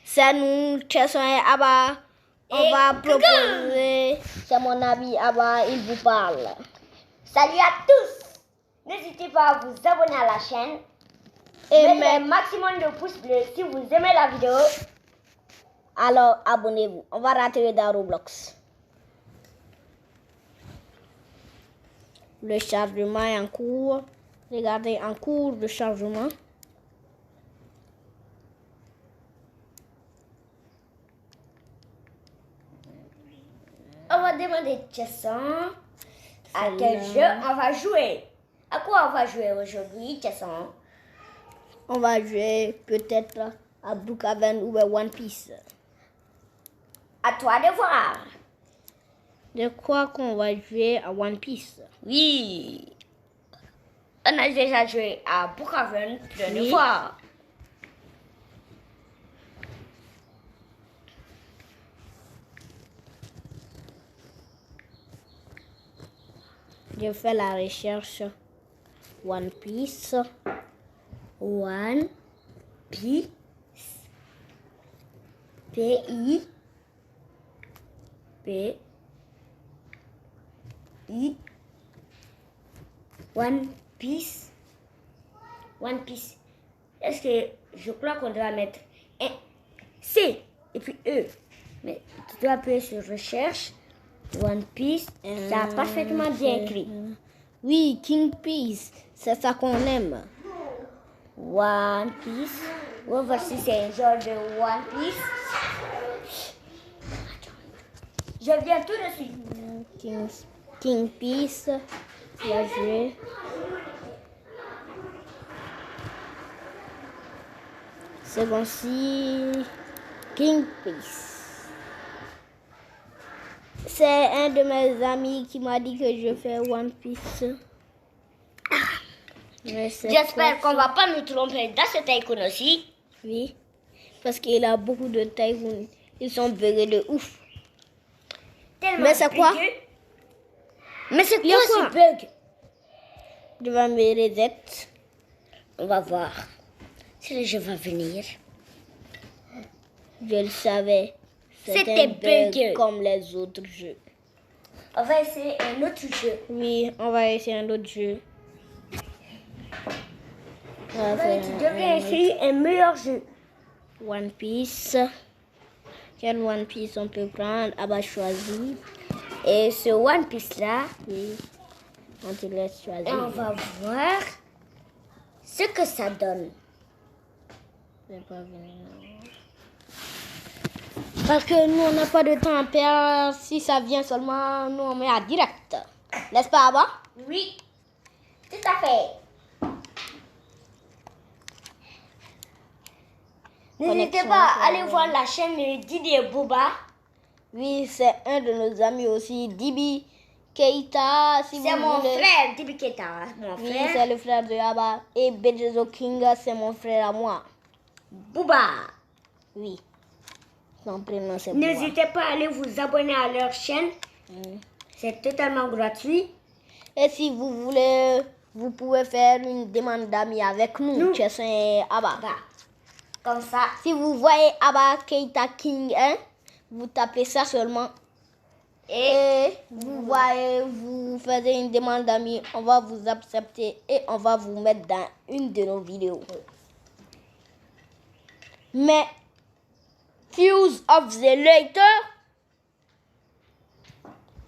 C'est nous, Chesson et Abba. On va proposer. C'est mon ami Abba, il vous parle. Salut à tous. N'hésitez pas à vous abonner à la chaîne. Et mettez un maximum de pouces bleus si vous aimez la vidéo. Alors, abonnez-vous. On va rentrer dans Roblox. Le chargement est en cours. Regardez, en cours de chargement. On va demander Chesson à quel jeu on va jouer. À quoi on va jouer aujourd'hui, Chesson? On va jouer peut-être à Brookhaven ou à One Piece. À toi de voir. Je crois qu'on va jouer à One Piece. Oui. On a déjà joué à Brookhaven plein de fois. Je fais la recherche One Piece. One Piece. P-I. P-I. One Piece. One Piece. Est-ce que je crois qu'on doit mettre un C et puis E. Mais tu dois appuyer sur recherche. One Piece. Ça a parfaitement bien écrit. Oui, King Piece. C'est ça qu'on aime. One Piece. On va voir si c'est un genre de One Piece. Je viens tout de suite. King Piece. On va jouer. C'est bon si King Piece. C'est un de mes amis qui m'a dit que je fais One Piece. J'espère qu'on va pas nous tromper dans ce tycoon aussi. Oui, parce qu'il a beaucoup de tycoons. Ils sont buggés de ouf. Tellement Mais c'est quoi? Mais c'est quoi ce bug? Je vais me reset. On va voir si le jeu va venir. Je le savais. C'était bugué comme les autres jeux. On va essayer un autre jeu. Oui, on va essayer un autre jeu. Tu devrais essayer un meilleur jeu. One Piece. Quel One Piece on peut prendre? Ah bah choisi. Et ce One Piece là, oui, on te laisse choisir. Et on va voir ce que ça donne. Je vais pas venir. Parce que nous, on n'a pas de temps à perdre. Si ça vient seulement, nous, on met à direct. N'est-ce pas, Abba? Oui, tout à fait. N'hésitez pas à aller voir la chaîne de Didier Bouba. Oui, c'est un de nos amis aussi, Dibi Keita. Si c'est mon frère, Dibi Keita. Mon frère. Oui, c'est le frère de Abba. Et Bejezo King, c'est mon frère à moi. Bouba. Oui. Son prénom, c'est Bouba. N'hésitez pas à aller vous abonner à leur chaîne. C'est totalement gratuit. Et si vous voulez, vous pouvez faire une demande d'amis avec nous, Chesson et Abba. Comme ça. Si vous voyez Abba Keita King 1, vous tapez ça seulement. Et vous voyez, vous faites une demande d'amis, on va vous accepter et on va vous mettre dans une de nos vidéos. Mais Fuse of the Later,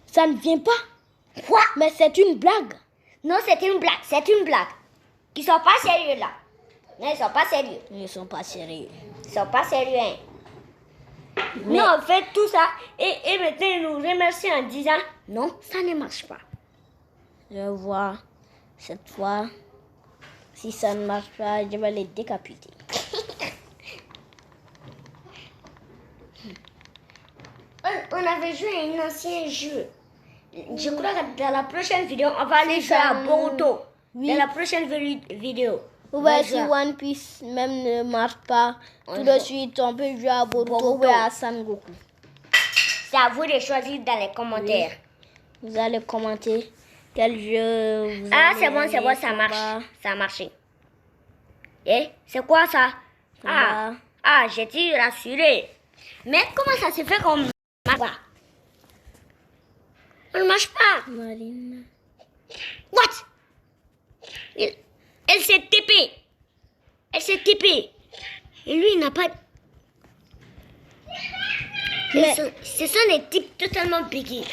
ça ne vient pas. Quoi? Mais c'est une blague. Non, c'est une blague, c'est une blague. Ils sont pas sérieux là. Non, ils sont pas sérieux. Ils sont pas sérieux. Ils sont pas sérieux. Hein. Mais non, on fait tout ça et maintenant ils nous remercient en disant non, ça ne marche pas. Je vais voir cette fois. Si ça ne marche pas, je vais les décapiter. On avait joué à un ancien jeu. Je crois que dans la prochaine vidéo, on va aller jouer à Boruto. Oui. Dans la prochaine vidéo. Ouais, si One Piece même ne marche pas, tout de suite, on peut jouer à Boruto ou à Sangoku. C'est à vous de choisir dans les commentaires. Oui. Vous allez commenter quel jeu vous c'est bon, ça marche. Ça a marché. Et c'est quoi ça? Ah, j'étais rassurée. Mais comment ça se fait qu'on ne marche pas? On ne marche pas. Marine. What? Elle s'est TP. Elle s'est TP. Et lui, il n'a pas... Mais- Ce sont des types totalement piqués.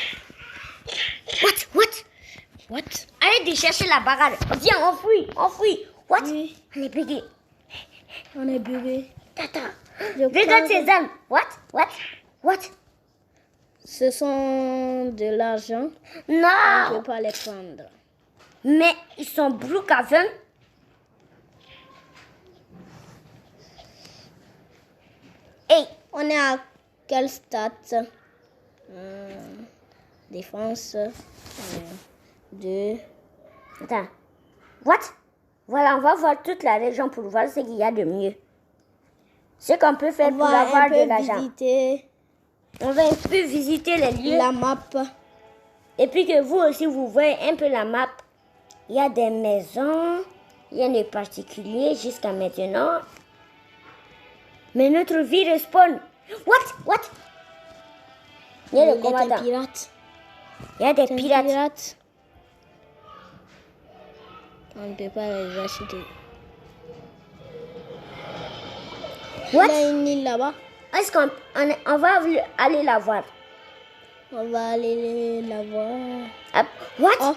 What? Arrête de chercher la bagarre. Viens, on fuit. What? Oui. On est piqués. On est bébé. Tata. Je Regarde crois ces armes. What? Ce sont de l'argent. On ne Non. peut pas les prendre. Mais ils sont brouk à vin. Hey, On est à quel stade? Défense. 2. attends. What? Voilà, on va voir toute la région pour voir ce qu'il y a de mieux. Ce qu'on peut faire On pour va avoir un de peu l'argent. visiter On va un peu visiter les lieux. la map. Et puis que vous aussi, vous voyez un peu la map. Il y a des maisons, il y a des particuliers jusqu'à maintenant. Mais notre vie respawn. What? Il y a des Il est un combattants. pirate. Il y a des C'est un pirates. pirate. On ne peut pas les acheter. What? Il y a une île là-bas. Est-ce qu'on va aller la voir? On va aller la voir. Ah, what? Oh,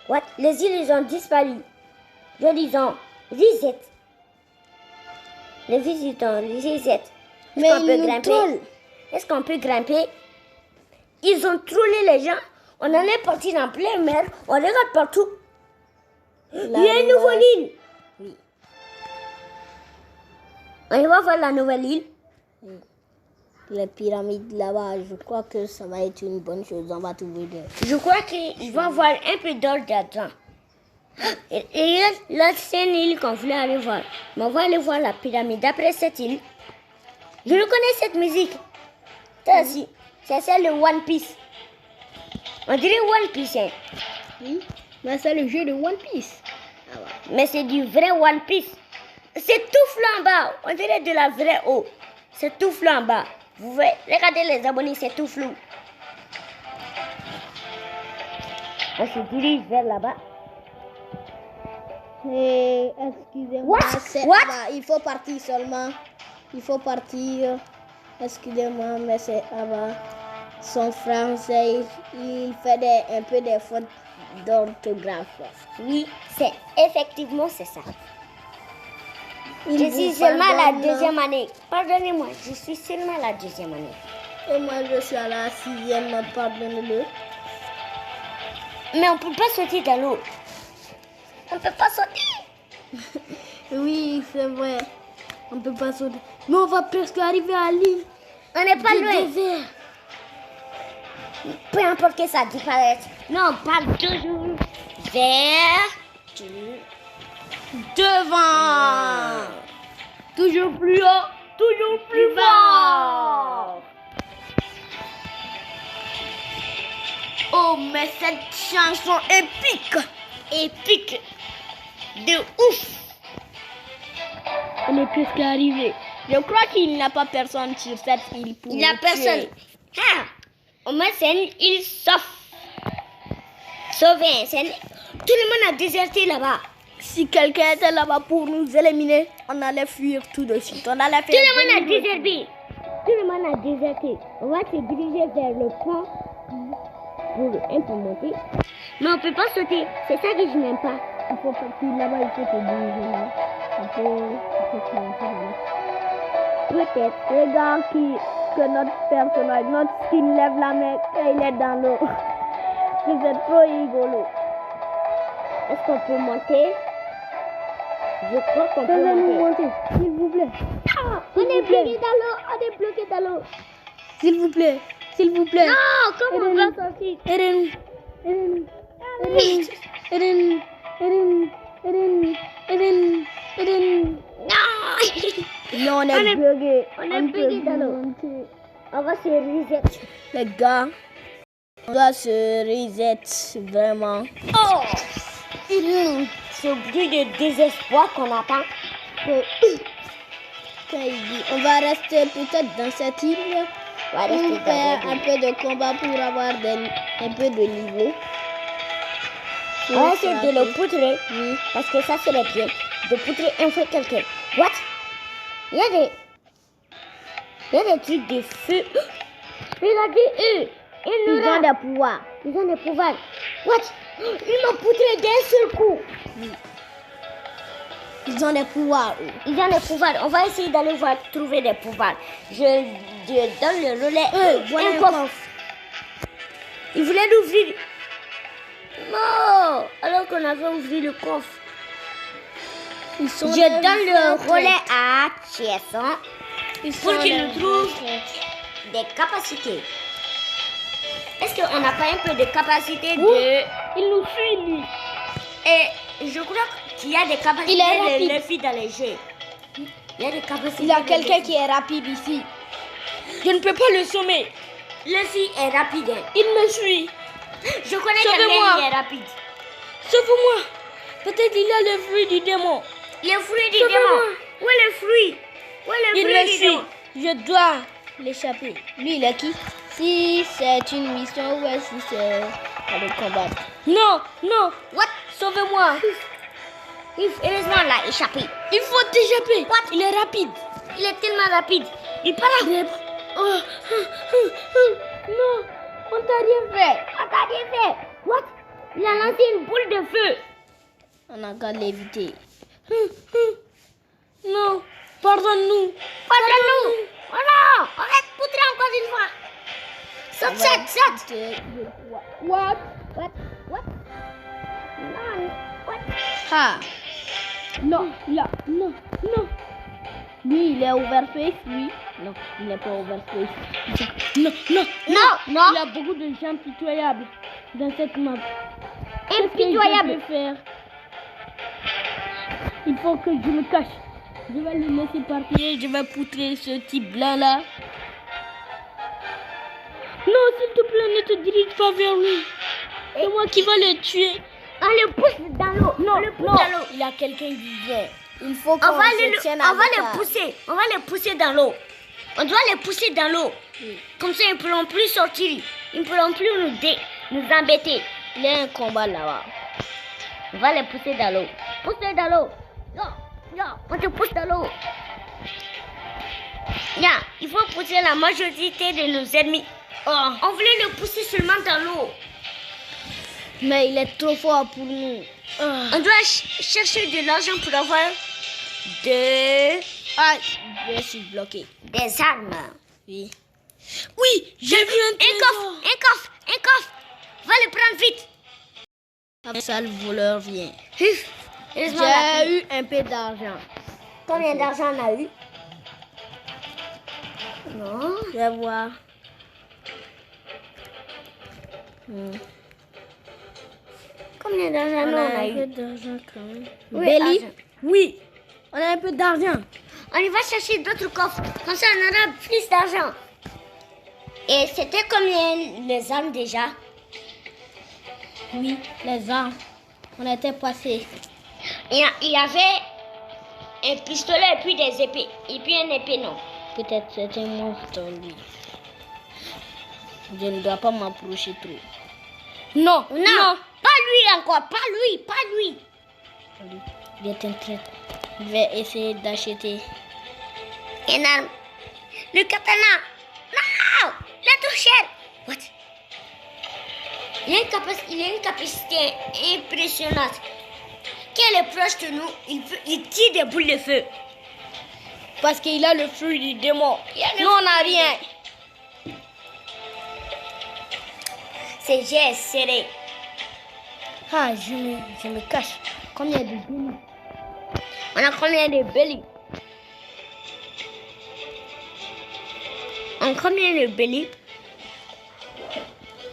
what? Les îles, ils ont disparu. Ils ont reset. Les visiteurs, reset. Mais Est-ce qu'on peut ils nous grimper? trollent. Est-ce qu'on peut grimper? Ils ont trollé les gens. On en est parti dans plein mer. On regarde partout. Il y a une nouvelle île. Oui. On va voir la nouvelle île. Les pyramides là-bas, je crois que ça va être une bonne chose. On va trouver des... Je crois qu'il va y avoir un peu d'or d'argent. Et là, c'est une île qu'on voulait aller voir. Mais on va aller voir la pyramide. Après cette île, je reconnais cette musique. Ça aussi, c'est celle de One Piece. On dirait One Piece, hein. Oui. Mais c'est le jeu de One Piece. Ah ouais. Mais c'est du vrai One Piece. C'est tout flou en bas. On dirait de la vraie eau. C'est tout flou en bas. Vous voyez, regardez les abonnés, c'est tout flou. On se dirige vers là-bas. Et excusez-moi, What? c'est What? là-bas. Il faut partir seulement. Il faut partir. Excusez-moi, mais c'est là-bas. Son français, il fait un peu des fautes d'orthographe. Oui, c'est effectivement c'est ça. Il Je vous suis seulement à la pardonne. deuxième année. Pardonnez-moi, je suis seulement à la deuxième année. Et moi, je suis à la 6e, pardonne-le. Mais on ne peut pas sauter dans l'eau. On ne peut pas sauter. Oui, c'est vrai. On ne peut pas sauter. Mais on va presque arriver à l'île. On n'est pas du loin. désert. Peu importe que ça disparaisse. Non, on parle toujours vers Devant. toujours plus haut, toujours plus fort. Oh, mais cette chanson épique. Épique. De ouf. On est presque arrivé. Je crois qu'il n'y a pas personne sur cette île pour Il n'y a nous personne. tuer. Ah, au moins c'est une île sauvée. Tout le monde a déserté là-bas. Si quelqu'un était là-bas pour nous éliminer, on allait fuir tout de suite. On allait Tout faire le monde a demi-tour. déserté. Tout le monde a déserté. On va se diriger vers le pont pour un peu monter. Mais on ne peut pas sauter. C'est ça que je n'aime pas. Il faut partir là-bas, il faut te diriger là. Il faut commencer là-bas. Peut-être. Regarde que notre personnage, notre skin lève la main et il est dans l'eau. Vous êtes trop rigolo. Est-ce qu'on peut monter? Je crois qu'on peut Faites-nous monter. monter, s'il vous plaît. Ah, S'il on est vous plaît. bloqué dans l'eau. On est bloqué dans l'eau. S'il vous plaît, s'il vous plaît. Non, comment on va Aidez-nous. sortir? Aidez-nous. Aidez-nous. Aidez-nous. Aidez-nous. Aidez-nous. Aidez-nous. Aidez-nous. Aidez-nous. Non. Non, on est bugué. on est ne bugué peut dans plus l'eau. monter. On va se reset. Les gars, on doit se reset vraiment. Oh! Ce bruit de désespoir qu'on attend. quand il dit on va rester peut-être dans cette île On va rester pour dans faire cette un peu de combat pour avoir un peu de niveau. On va essayer de le poutrer. Oui. Parce que ça serait bien de poutrer un peu quelqu'un. What? Il y a des trucs de feu. Regardez eux. Ils ont des pouvoirs. Ils ont des pouvoirs. What? Ils m'ont poutré d'un seul coup. Ils ont des pouvoirs. Eux. Ils ont des pouvoirs. On va essayer d'aller voir trouver des pouvoirs. Je donne le relais. Voilà un un coffre. coffre. Ils voulaient l'ouvrir. Non. Alors qu'on avait ouvert le coffre. Ils sont Je donne le relais à Chesson pour qu'il nous trouve des capacités. Est-ce qu'on n'a pas un peu de capacité de... Il nous suit, lui. Et je crois qu'il y a des capacités Il est rapide. de Luffy dans les jeux. Il y a des capacités. Il y a de quelqu'un Luffy. qui est rapide ici. Je ne peux pas le sommer. Luffy est rapide. Il me suit. Je connais Sauvez-moi. quelqu'un qui est rapide. Sauve-moi. Peut-être il a le fruit du démon. Le fruit du Sauvez-moi. démon. Où est le fruit? Où est le Il fruit me du suit. démon? Je dois l'échapper. Lui, il est qui? Si c'est une mission ou si c'est à le combattre. Non, non. What? Sauvez-moi. Heureusement, on l'a échappé. Il faut t'échapper. What? Il est rapide. Il est tellement rapide. Il part là. Non, on t'a rien fait. On t'a rien fait. What? Il a lancé une boule de feu. On a qu'à l'éviter. Non, pardonne-nous. Pardonne-nous. Oh non. On va te poutrer encore une fois. Saute, saute, saute. What? What? What? Non. What? Ah. Non, là, non, non. Lui, il est overface, lui. Non, il n'est pas overface. Non, non, Non, non. Il y a beaucoup de gens pitoyables dans cette map. Impitoyable. Qu'est-ce que je peux faire? Il faut que je me cache. Je vais le laisser partir. Je vais poutrer ce type blanc-là. Non, s'il te plaît, ne te dirige pas vers lui. C'est moi qui va le tuer. On le pousse dans l'eau. Non, On le pousse non, dans l'eau. il y a quelqu'un qui vient. Il faut On qu'on va, se tienne on va avec les ça. pousser. On va les pousser dans l'eau. On doit les pousser dans l'eau. Oui. Comme ça, ils ne pourront plus sortir. Ils ne pourront plus nous embêter. Il y a un combat là-bas. On va les pousser dans l'eau. Pousse-les dans l'eau. Non, non, on te pousse dans l'eau. Yeah, il faut pousser la majorité de nos ennemis. Oh, on voulait le pousser seulement dans l'eau. Mais il est trop fort pour nous. On doit chercher de l'argent pour avoir Ah, je suis bloqué. des armes. Oui. Oui, j'ai vu un trésor. Un coffre. Va le prendre vite. Après ça, le voleur vient. Heureusement, on a J'ai eu un peu d'argent. combien d'argent on a eu? Non. Je vais voir. Combien d'argent On on a a un eu? peu d'argent quand même. Oui, Belly? argent. Oui. On a un peu d'argent. On y va chercher d'autres coffres. Comme ça, on aura plus d'argent. Et c'était combien les armes déjà? Oui, les armes. On était passés. Il y avait un pistolet et puis des épées. Et puis une épée, non. Peut-être c'est un monstre, lui. Je ne dois pas m'approcher trop. Non, Non, pas lui encore. Pas lui. Il est un traître. Je vais essayer d'acheter. Une arme. Le katana. Non, la touchette. What? Il a une capacité impressionnante. Quand il est proche de nous, il tire des boules de feu. Parce qu'il a le fruit du démon. le Nous, on n'a fruit du rien. Ses yeux serrés. Ah, je me cache. Combien de billes? On a combien de belly? On a combien de belly?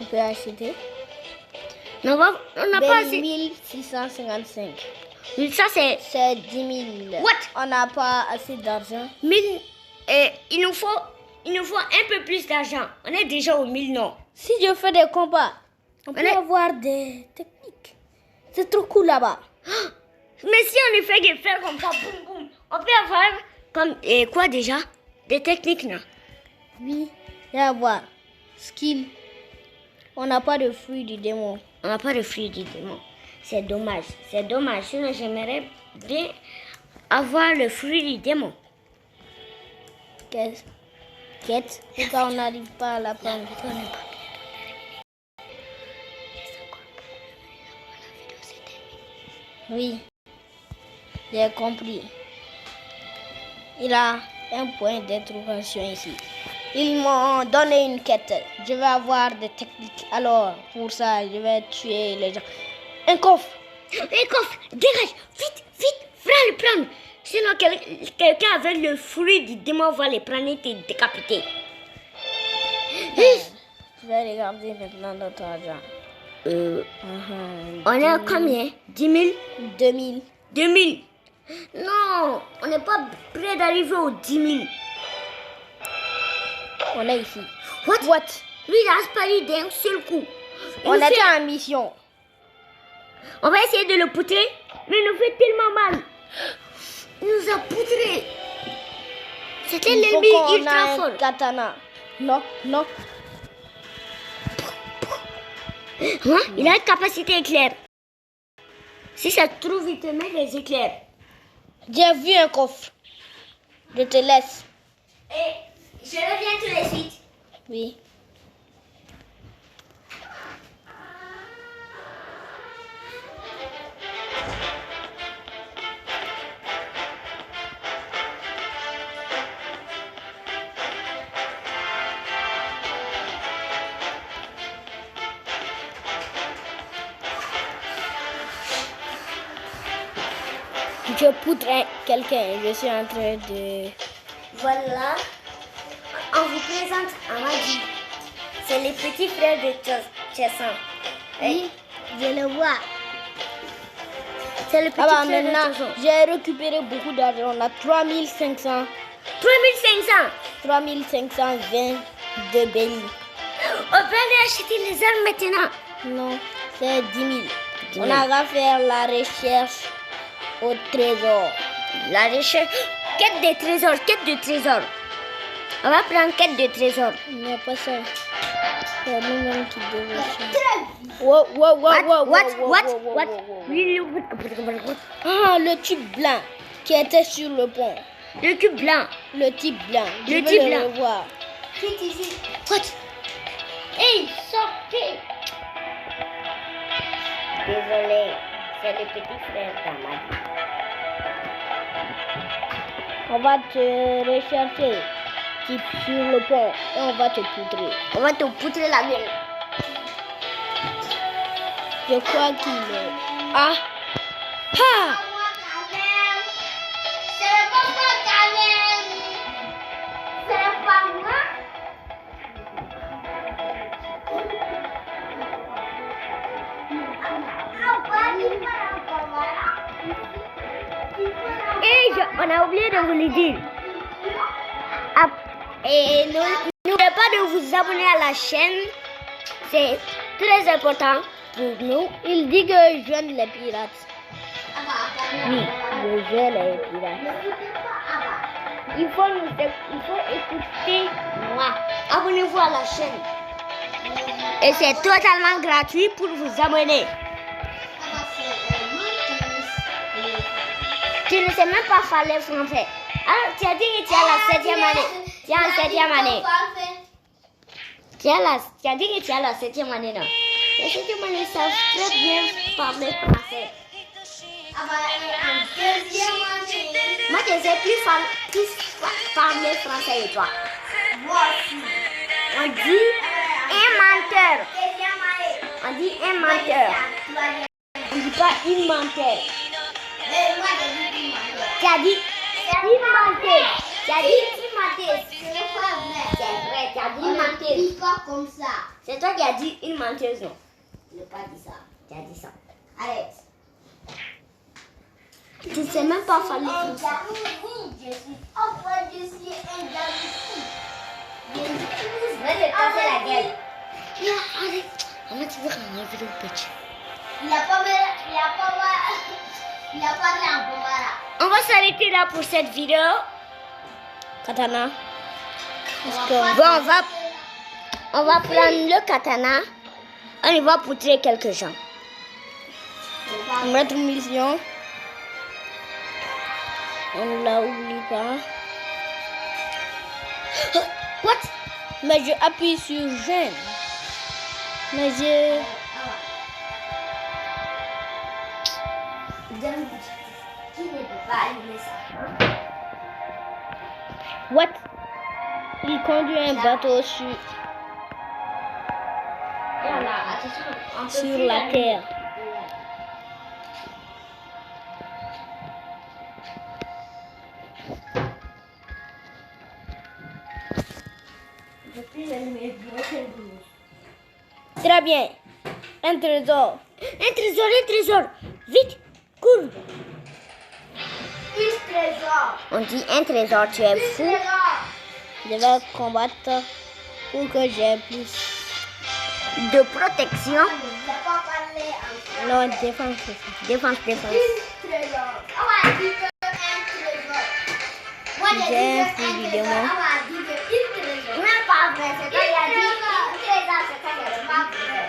On peut acheter. On n'a pas assez. 1655. Ça, c'est C'est 10 000. What? On n'a pas assez d'argent. 1000. Il nous faut un peu plus d'argent. On est déjà au 1000, non? Si je fais des combats, on peut est- avoir des techniques. C'est trop cool là-bas. Mais si on fait des faire comme ça, boum, boum, on peut avoir Comme, quoi déjà? Des techniques, non? Oui, viens voir. Skill. On n'a pas de fruit du démon. On n'a pas de fruit du démon. C'est dommage. C'est dommage. Sinon, j'aimerais bien avoir le fruit du démon. Quête. Pourquoi on n'arrive pas à la prendre? Oui, j'ai compris. Il a un point d'interrogation ici. Ils m'ont donné une quête. Je vais avoir des techniques. Alors, pour ça, je vais tuer les gens. Un coffre. Un coffre, dégage, vite, le prendre. Sinon, quelqu'un avec le fruit du démon va les prendre et te décapiter. Je vais regarder maintenant notre argent. On est à combien? 10 000? 2000. 2000. Non, on n'est pas près d'arriver aux 10 000. On est ici. What? Lui, il a disparu d'un seul coup. On était en mission. On va essayer de le poutrer, mais il nous fait tellement mal. Il nous a poutré. C'était l'ennemi ultra fort. Katana. Non. Hein? Il a une capacité éclair. Si ça te trouve, il te met les éclairs. J'ai vu un coffre. Je te laisse. Et je reviens tout de suite. Oui. Je poudre quelqu'un. Je suis en train de... Voilà. On vous présente Amadi. C'est le petit frère de Chessan. Oui, je le vois. C'est le petit frère maintenant, de Chessan. j'ai récupéré beaucoup d'argent. On a 3500. 3500. 3520 de belly. On va aller acheter les armes maintenant. Non, c'est 10 000. On a qu'à faire la recherche au trésor. La recherche. Quête de trésor. On va prendre quête de trésor. Il n'y a pas ça. C'est nous-mêmes qui devons chercher. What? Ah, le type blanc qui était sur le pont. Le cube blanc. Le type blanc. Le Je type veux blanc. le revoir. Quitte ici. What? Hey, sortez. Désolé, c'est le petit frère d'Amadi. On va te rechercher. Type sur le pont. Et on va te poudrer. On va te poutrer la gueule. Je crois qu'il est... Ah! Ah! On a oublié de vous le dire. Et n'oubliez pas de vous abonner à la chaîne. C'est très important pour nous. Il dit que je joigne les pirates. Oui, je joins les pirates. Il faut écouter moi. Abonnez-vous à la chaîne. Et c'est totalement gratuit pour vous abonner. Tu ne sais même pas parler français. Alors, tu as dit que tu as la 7e année. Tu as la 7e année. Tu as dit que tu as la 7e année, non? Les 7e année savent très bien parler français. Moi, je sais plus parler français que toi. On dit un menteur. On dit un menteur. On ne dit pas une menteur. Tu as dit une menteuse. Tu as dit une menteuse. C'est vrai, tu as dit une menteuse. Pas comme ça. C'est toi qui as dit une menteuse, non? Je n'ai pas dit ça. Tu as dit ça. Arrête. Tu ne sais même pas parler Un français. jaloux, je suis. Enfin, je suis un jaloux. Je suis. Va te casser la gueule. Arrête. Maman, tu veux qu'on enlève le petit. Il a pas parlé en Bambara. On va s'arrêter là pour cette vidéo. Katana. Bon, on va prendre le katana. On y va pour tuer quelques gens. Mettre mission. On ne la oublie pas. What? Mais je appuie sur j'aime. Mais je... Qui ne peut pas allumer ça? What? Il conduit un bateau sur la terre. Très bien. Un trésor. Un trésor. Vite, cours. Un trésor. On dit un trésor, tu es fou. Trésor. Je vais combattre pour que j'ai plus. De protection. Je n'ai pas parlé encore. Non, défense. Défense. Un trésor. On va dire que un trésor. Moi, j'ai J'ai dit que plus un de trésor. moi. On va dire que un trésor. Non, pas vrai. C'est toi qui as dit un trésor. C'est toi qui as dit pas vrai.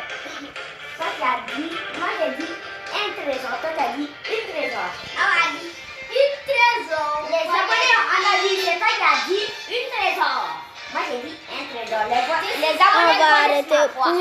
Toi qui as dit. Moi, j'ai dit un trésor. Toi, tu as dit un trésor. On va dire un trésor. Les abonnés, on a dit c'est toi qui as dit un trésor. Moi, j'ai dit un trésor. Les On abonnés va connaissent ma arrêter voix. pour